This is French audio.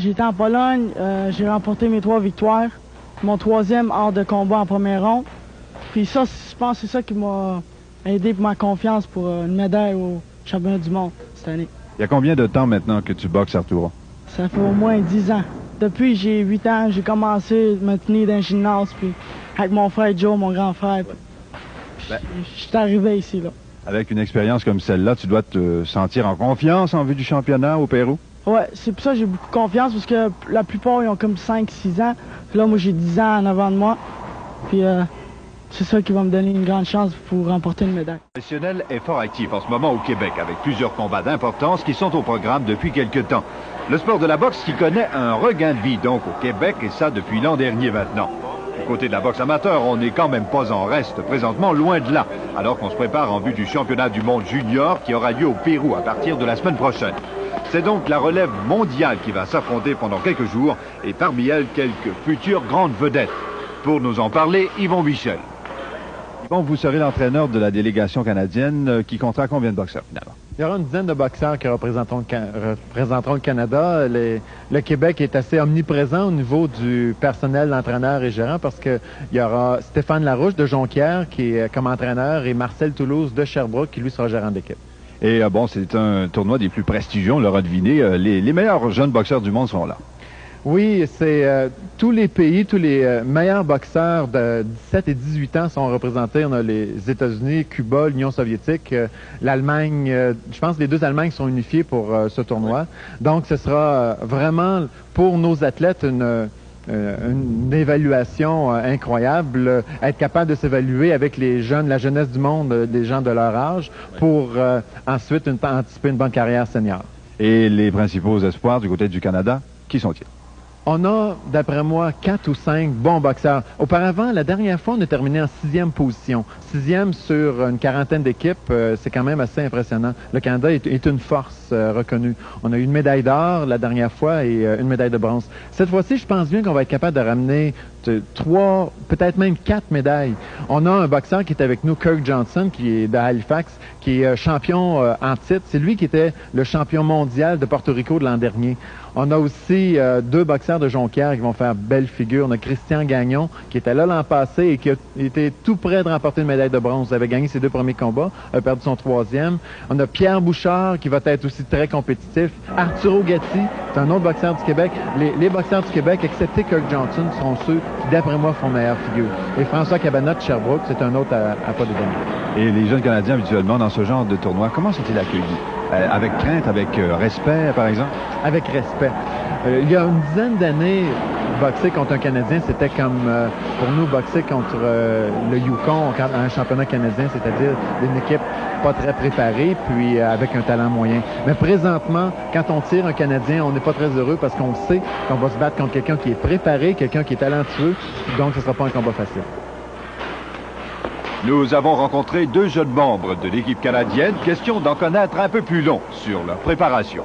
J'étais en Pologne, j'ai remporté mes 3 victoires. Mon 3e hors de combat en première ronde. Puis ça, je pense que c'est ça qui m'a aidé pour ma confiance pour une médaille au championnat du monde cette année. Il y a combien de temps maintenant que tu boxes, Arturo? Ça fait au moins 10 ans. Depuis que j'ai 8 ans, j'ai commencé à me tenir dans le gymnase, puis avec mon frère Joe, mon grand frère. Je suis arrivé ici, là. Avec une expérience comme celle-là, tu dois te sentir en confiance en vue du championnat au Pérou? Ouais, c'est pour ça que j'ai beaucoup de confiance, parce que la plupart, ils ont comme 5-6 ans. Puis là, moi, j'ai 10 ans en avant de moi. Puis c'est ça qui va me donner une grande chance pour remporter une médaille. Le professionnel est fort actif en ce moment au Québec, avec plusieurs combats d'importance qui sont au programme depuis quelques temps. Le sport de la boxe qui connaît un regain de vie, donc, au Québec, et ça depuis l'an dernier maintenant. Du côté de la boxe amateur, on n'est quand même pas en reste présentement, loin de là, alors qu'on se prépare en vue du championnat du monde junior qui aura lieu au Pérou à partir de la semaine prochaine. C'est donc la relève mondiale qui va s'affronter pendant quelques jours, et parmi elles, quelques futures grandes vedettes. Pour nous en parler, Yvon Michel. Yvon, vous serez l'entraîneur de la délégation canadienne qui comptera combien de boxeurs finalement? Il y aura une dizaine de boxeurs qui représenteront le Canada. Le Québec est assez omniprésent au niveau du personnel, d'entraîneurs et gérants parce qu'il y aura Stéphane Larouche de Jonquière qui est comme entraîneur et Marcel Toulouse de Sherbrooke qui lui sera gérant d'équipe. Et bon, c'est un tournoi des plus prestigieux, on l'aura deviné. Les meilleurs jeunes boxeurs du monde sont là. Oui, c'est tous les pays, tous les meilleurs boxeurs de 17 et 18 ans sont représentés. On a les États-Unis, Cuba, l'Union soviétique, l'Allemagne. Je pense que les 2 Allemagnes sont unifiées pour ce tournoi. Donc, ce sera vraiment pour nos athlètes une évaluation incroyable, être capable de s'évaluer avec les jeunes, la jeunesse du monde, des gens de leur âge, pour ensuite anticiper une bonne carrière senior. Et les principaux espoirs du côté du Canada, qui sont-ils? On a, d'après moi, 4 ou 5 bons boxeurs. Auparavant, la dernière fois, on a terminé en 6e position. 6e sur une quarantaine d'équipes, c'est quand même assez impressionnant. Le Canada est une force reconnue. On a eu une médaille d'or la dernière fois et une médaille de bronze. Cette fois-ci, je pense bien qu'on va être capable de ramener 3, peut-être même 4 médailles. On a un boxeur qui est avec nous, Kirk Johnson, qui est de Halifax, qui est champion en titre. C'est lui qui était le champion mondial de Porto Rico de l'an dernier. On a aussi 2 boxeurs de Jonquière qui vont faire belle figure. On a Christian Gagnon, qui était là l'an passé et qui a été tout près de remporter une médaille de bronze. Il avait gagné ses 2 premiers combats, a perdu son 3e. On a Pierre Bouchard, qui va être aussi très compétitif. Arturo Gatti, c'est un autre boxeur du Québec. Les boxeurs du Québec, excepté Kirk Johnson, sont ceux qui, d'après moi, font meilleure figure. Et François Cabana de Sherbrooke, c'est un autre à pas de donner. Et les jeunes Canadiens, habituellement, dans ce genre de tournoi, comment sont-ils accueillis? Avec crainte, avec respect, par exemple? Avec respect. Il y a une dizaine d'années, boxer contre un Canadien, c'était comme, pour nous, boxer contre le Yukon, un championnat canadien, c'est-à-dire une équipe pas très préparée, puis avec un talent moyen. Mais présentement, quand on tire un Canadien, on n'est pas très heureux parce qu'on sait qu'on va se battre contre quelqu'un qui est préparé, quelqu'un qui est talentueux, donc ce ne sera pas un combat facile. Nous avons rencontré 2 jeunes membres de l'équipe canadienne. Question d'en connaître un peu plus long sur leur préparation.